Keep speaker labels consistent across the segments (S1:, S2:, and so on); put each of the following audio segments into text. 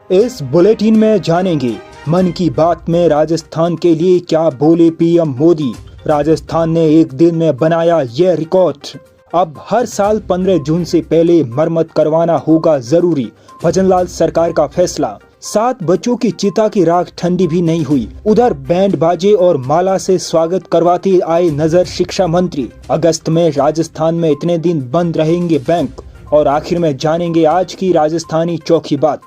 S1: इस बुलेटिन में जानेंगे मन की बात में राजस्थान के लिए क्या बोले पीएम मोदी। राजस्थान ने एक दिन में बनाया यह रिकॉर्ड। अब हर साल 15 जून से पहले मरम्मत करवाना होगा जरूरी, भजनलाल सरकार का फैसला। 7 बच्चों की चिता की राख ठंडी भी नहीं हुई। उधर बैंड बाजे और माला से स्वागत करवाते आए नजर शिक्षा मंत्री। अगस्त में राजस्थान में इतने दिन बंद रहेंगे बैंक। और आखिर में जानेंगे आज की राजस्थानी चौखी बात।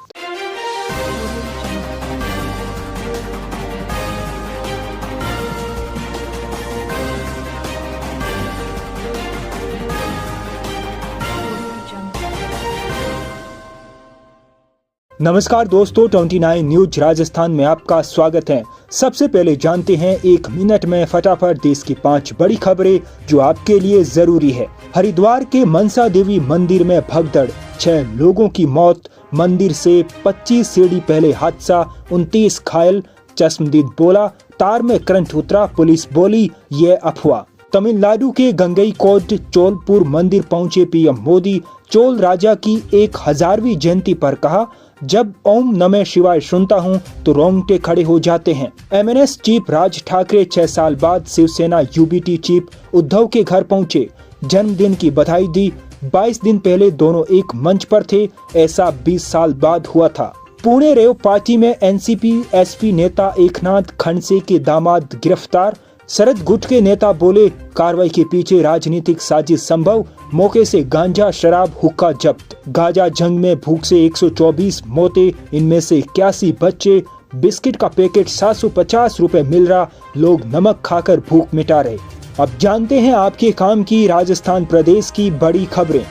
S1: नमस्कार दोस्तों, 29 न्यूज राजस्थान में आपका स्वागत है। सबसे पहले जानते हैं 1 मिनट में फटाफट देश की 5 बड़ी खबरें जो आपके लिए जरूरी है। हरिद्वार के मनसा देवी मंदिर में भगदड़, 6 लोगों की मौत। मंदिर से 25 सीढ़ी पहले हादसा, 29 घायल। चश्मदीद बोला, तार में करंट उतरा, पुलिस बोली ये अफवाह। तमिलनाडु के गंगईकोंड चोलपुर मंदिर पहुंचे पीएम मोदी। चोल राजा की 1000वीं जयंती पर कहा, जब ओम नमः शिवाय सुनता हूँ तो रोंगटे खड़े हो जाते हैं। एमएनएस चीफ राज ठाकरे 6 साल बाद शिवसेना यूबीटी चीफ उद्धव के घर पहुंचे, जन्मदिन की बधाई दी। 22 दिन पहले दोनों एक मंच पर थे, ऐसा 20 साल बाद हुआ था। पुणे रेव पार्टी में एनसीपी एसपी नेता एकनाथ खड़से के दामाद गिरफ्तार। शरद गुट के नेता बोले, कार्रवाई के पीछे राजनीतिक साजिश संभव। मौके से गांजा, शराब, हुक्का जब्त। गाजा जंग में भूख से 124 मौतें, इनमें से 81 बच्चे। बिस्किट का पैकेट 750 रुपए मिल रहा, लोग नमक खाकर भूख मिटा रहे। अब जानते हैं आपके काम की राजस्थान प्रदेश की बड़ी खबरें।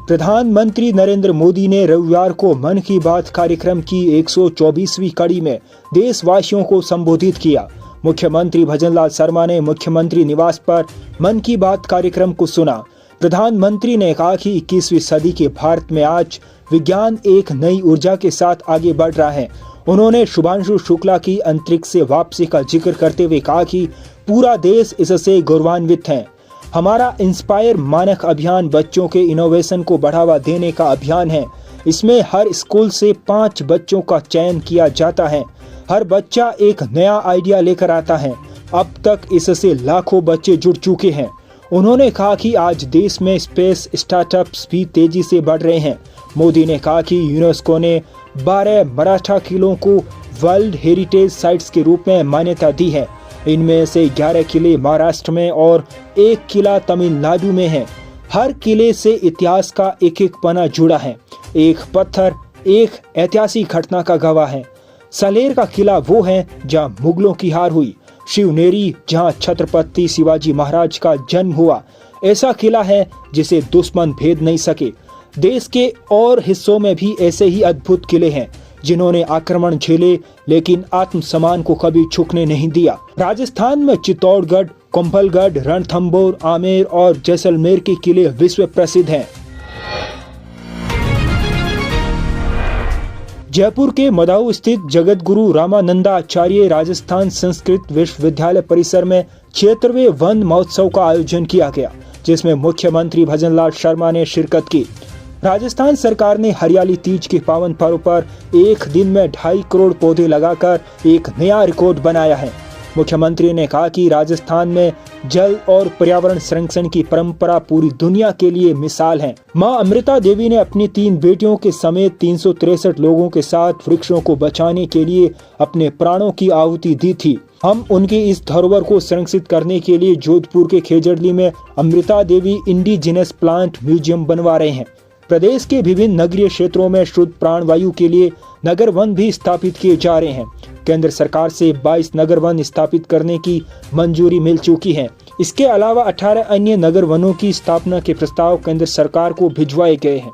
S1: प्रधानमंत्री नरेंद्र मोदी ने रविवार को मन की बात कार्यक्रम की 124वीं कड़ी में देशवासियों को संबोधित किया। मुख्यमंत्री भजनलाल शर्मा ने मुख्यमंत्री निवास पर मन की बात कार्यक्रम को सुना। प्रधानमंत्री ने कहा कि 21वीं सदी के भारत में आज विज्ञान एक नई ऊर्जा के साथ आगे बढ़ रहा है। उन्होंने शुभांशु शुक्ला की अंतरिक्ष से वापसी का जिक्र करते हुए कहा कि पूरा देश इससे गौरवान्वित है। हमारा इंस्पायर मानक अभियान बच्चों के इनोवेशन को बढ़ावा देने का अभियान है। इसमें हर स्कूल से 5 बच्चों का चयन किया जाता है। हर बच्चा एक नया आइडिया लेकर आता है। अब तक इससे लाखों बच्चे जुड़ चुके हैं। उन्होंने कहा कि आज देश में स्पेस स्टार्टअप्स भी तेजी से बढ़ रहे हैं। मोदी ने कहा कि यूनेस्को ने 12 मराठा किलों को वर्ल्ड हेरिटेज साइट्स के रूप में मान्यता दी है। इनमें से 11 किले महाराष्ट्र में और 1 किला तमिलनाडु में है। हर किले से इतिहास का एक पन्ना जुड़ा है। एक पत्थर एक ऐतिहासिक घटना का गवाह है। सलेर का किला वो है जहां मुगलों की हार हुई। शिवनेरी जहां छत्रपति शिवाजी महाराज का जन्म हुआ। ऐसा किला है जिसे दुश्मन भेद नहीं सके। देश के और हिस्सों में भी ऐसे ही अद्भुत किले हैं जिन्होंने आक्रमण झेले लेकिन आत्मसम्मान को कभी झुकने नहीं दिया। राजस्थान में चित्तौड़गढ़, कुंभलगढ़, रणथंभौर, आमेर और जैसलमेर के किले विश्व प्रसिद्ध हैं। जयपुर के मदाऊ स्थित जगत गुरु रामानंदाचार्य राजस्थान संस्कृत विश्वविद्यालय परिसर में 76वें वन महोत्सव का आयोजन किया गया, जिसमें मुख्यमंत्री भजनलाल शर्मा ने शिरकत की। राजस्थान सरकार ने हरियाली तीज के पावन पर्व पर एक दिन में 2.5 करोड़ पौधे लगाकर एक नया रिकॉर्ड बनाया है। मुख्यमंत्री ने कहा कि राजस्थान में जल और पर्यावरण संरक्षण की परंपरा पूरी दुनिया के लिए मिसाल है। मां अमृता देवी ने अपनी 3 बेटियों के समेत 363 लोगों के साथ वृक्षों को बचाने के लिए अपने प्राणों की आहुति दी थी। हम उनकी इस धरोहर को संरक्षित करने के लिए जोधपुर के खेजड़ली में Amrita Devi indigenous plant museum बनवा रहे हैं। प्रदेश के विभिन्न नगरीय क्षेत्रों में शुद्ध प्राणवायु के लिए नगर वन भी स्थापित किए जा रहे हैं। केंद्र सरकार से 22 नगर वन स्थापित करने की मंजूरी मिल चुकी है। इसके अलावा 18 अन्य नगर वनों की स्थापना के प्रस्ताव केंद्र सरकार को भिजवाए गए हैं।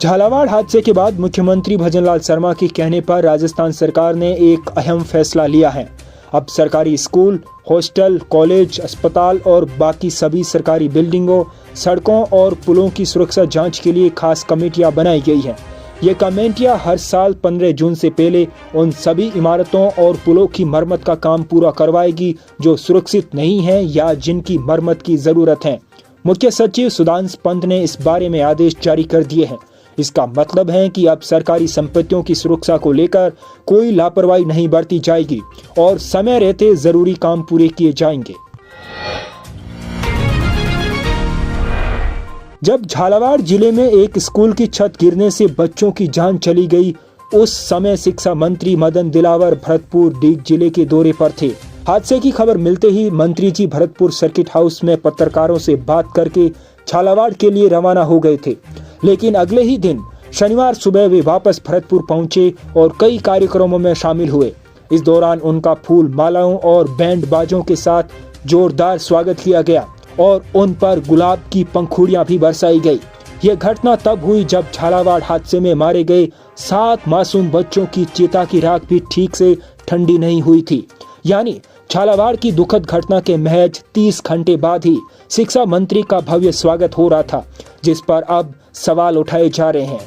S1: झालावाड़ हादसे के बाद मुख्यमंत्री भजनलाल शर्मा के कहने पर राजस्थान सरकार ने एक अहम फैसला लिया है। अब सरकारी स्कूल, हॉस्टल, कॉलेज, अस्पताल और बाकी सभी सरकारी बिल्डिंगों, सड़कों और पुलों की सुरक्षा जांच के लिए खास कमेटियां बनाई गई हैं। ये कमेटियां हर साल 15 जून से पहले उन सभी इमारतों और पुलों की मरम्मत का काम पूरा करवाएगी जो सुरक्षित नहीं है या जिनकी मरम्मत की जरूरत है। मुख्य सचिव सुधांशु पंत ने इस बारे में आदेश जारी कर दिए हैं। इसका मतलब है कि अब सरकारी संपत्तियों की सुरक्षा को लेकर कोई लापरवाही नहीं बरती जाएगी और समय रहते जरूरी काम पूरे किए जाएंगे। जब झालावाड़ जिले में एक स्कूल की छत गिरने से बच्चों की जान चली गई, उस समय शिक्षा मंत्री मदन दिलावर भरतपुर डीग जिले के दौरे पर थे। हादसे की खबर मिलते ही मंत्री जी भरतपुर सर्किट हाउस में पत्रकारों से बात करके झालावाड़ के लिए रवाना हो गए थे, लेकिन अगले ही दिन शनिवार सुबह वे वापस भरतपुर पहुंचे और कई कार्यक्रमों में शामिल हुए। इस दौरान उनका फूल मालाओं और बैंड बाजों के साथ जोरदार स्वागत किया गया और उन पर गुलाब की पंखुड़ियां भी बरसाई गई। यह घटना तब हुई जब झालावाड़ हादसे में मारे गए 7 मासूम बच्चों की चिता की राख भी ठीक से ठंडी नहीं हुई थी। यानी झालावाड़ की दुखद घटना के महज 30 घंटे बाद ही शिक्षा मंत्री का भव्य स्वागत हो रहा था, जिस पर अब सवाल उठाए जा रहे हैं।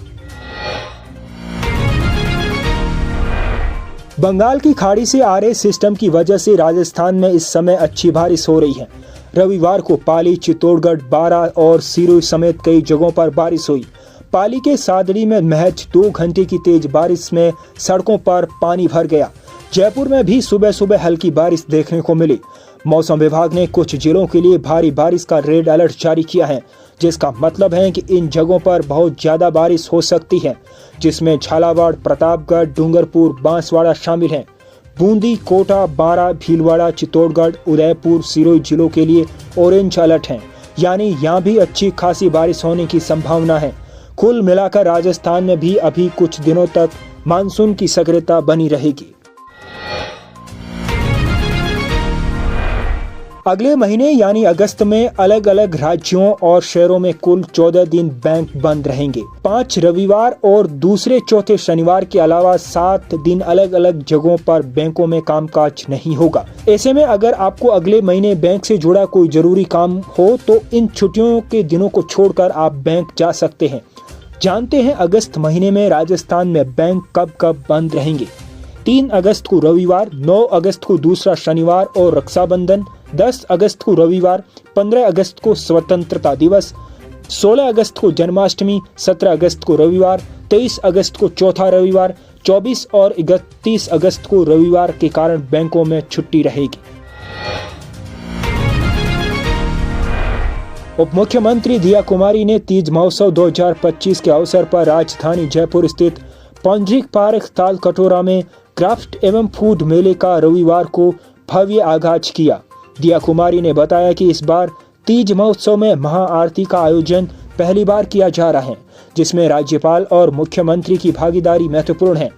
S1: बंगाल की खाड़ी से आ रहे सिस्टम की वजह से राजस्थान में इस समय अच्छी बारिश हो रही है। रविवार को पाली, चित्तौड़गढ़, बारा और सिरोही समेत कई जगहों पर बारिश हुई। पाली के सादड़ी में महज 2 घंटे की तेज बारिश में सड़कों पर पानी भर गया। जयपुर में भी सुबह सुबह हल्की बारिश देखने को मिली। मौसम विभाग ने कुछ जिलों के लिए भारी बारिश का रेड अलर्ट जारी किया है, जिसका मतलब है कि इन जगहों पर बहुत ज्यादा बारिश हो सकती है, जिसमें झालावाड़, प्रतापगढ़, डूंगरपुर, बांसवाड़ा शामिल हैं। बूंदी, कोटा, बारा, भीलवाड़ा, चित्तौड़गढ़, उदयपुर, सिरोही जिलों के लिए ऑरेंज अलर्ट है, यानी यहाँ भी अच्छी खासी बारिश होने की संभावना है। कुल मिलाकर राजस्थान में भी अभी कुछ दिनों तक मानसून की सक्रियता बनी रहेगी। अगले महीने यानी अगस्त में अलग अलग राज्यों और शहरों में कुल 14 दिन बैंक बंद रहेंगे। 5 रविवार और दूसरे चौथे शनिवार के अलावा 7 दिन अलग अलग जगहों पर बैंकों में कामकाज नहीं होगा। ऐसे में अगर आपको अगले महीने बैंक से जुड़ा कोई जरूरी काम हो तो इन छुट्टियों के दिनों को छोड़कर आप बैंक जा सकते हैं। जानते हैं अगस्त महीने में राजस्थान में बैंक कब कब बंद रहेंगे। 3 अगस्त को रविवार, 9 अगस्त को दूसरा शनिवार और रक्षाबंधन, 10 अगस्त को रविवार, 15 अगस्त को स्वतंत्रता दिवस, 16 अगस्त को जन्माष्टमी, 17 अगस्त को रविवार, 23 अगस्त को चौथा रविवार, 24 और 31 अगस्त को रविवार के कारण बैंकों में छुट्टी रहेगी। उप मुख्यमंत्री दिया कुमारी ने तीज महोत्सव 2025 के अवसर पर राजधानी जयपुर स्थित पौंड्रिक पार्क ताल कटोरा में क्राफ्ट एवं फूड मेले का रविवार को भव्य आगाज किया। दिया कुमारी ने बताया कि इस बार तीज महोत्सव में महाआरती का आयोजन पहली बार किया जा रहा है, जिसमें राज्यपाल और मुख्यमंत्री की भागीदारी महत्वपूर्ण है।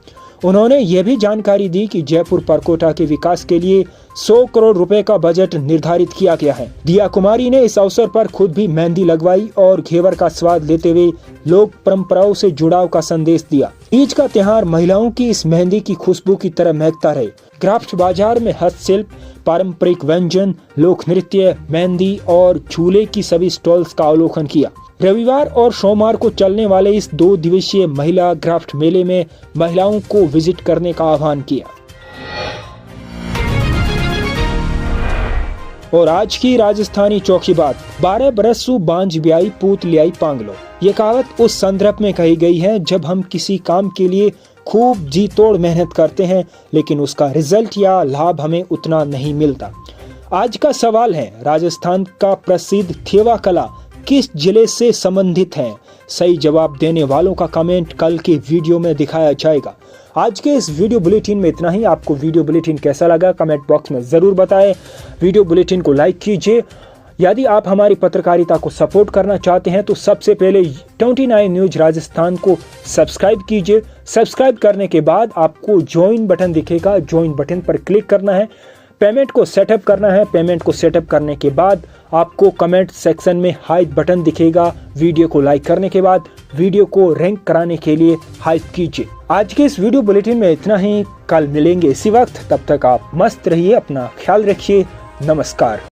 S1: उन्होंने ये भी जानकारी दी कि जयपुर परकोटा के विकास के लिए 100 करोड़ रुपए का बजट निर्धारित किया गया है। दिया कुमारी ने इस अवसर पर खुद भी मेहंदी लगवाई और घेवर का स्वाद लेते हुए लोक परंपराओं से जुड़ाव का संदेश दिया। तीज का त्योहार महिलाओं की इस मेहंदी की खुशबू की तरह महकता रहे। क्राफ्ट बाजार में हस्तशिल्प, पारंपरिक व्यंजन, लोक नृत्य, मेहंदी और झूले की सभी स्टॉल्स का अवलोकन किया। रविवार और सोमवार को चलने वाले इस 2 दिवसीय महिला क्राफ्ट मेले में महिलाओं को विजिट करने का आह्वान किया। और आज की राजस्थानी चौकी बात, 12 बरसू बांझ ब्याई पूत लियाई पांगलो। ये कहावत उस संदर्भ में कही गई है जब हम किसी काम के लिए खूब जी तोड़ मेहनत करते हैं, लेकिन उसका रिजल्ट या लाभ हमें उतना नहीं मिलता। आज का सवाल है, राजस्थान का प्रसिद्ध थेवा कला किस जिले से संबंधित है? सही जवाब देने वालों का कमेंट कल के वीडियो में दिखाया जाएगा। आज के इस वीडियो बुलेटिन में इतना ही। आपको वीडियो बुलेटिन कैसा लगा कमेंट बॉक्स में जरूर बताएं। वीडियो बुलेटिन को लाइक कीजिए। यदि आप हमारी पत्रकारिता को सपोर्ट करना चाहते हैं तो सबसे पहले 29 न्यूज राजस्थान को सब्सक्राइब कीजिए। सब्सक्राइब करने के बाद आपको ज्वाइन बटन दिखेगा, ज्वाइन बटन पर क्लिक करना है। पेमेंट को सेटअप करना है। पेमेंट को सेटअप करने के बाद आपको कमेंट सेक्शन में हाइप बटन दिखेगा। वीडियो को लाइक करने के बाद वीडियो को रैंक कराने के लिए हाइप कीजिए। आज के इस वीडियो बुलेटिन में इतना ही। कल मिलेंगे इसी वक्त, तब तक आप मस्त रहिए, अपना ख्याल रखिए। नमस्कार।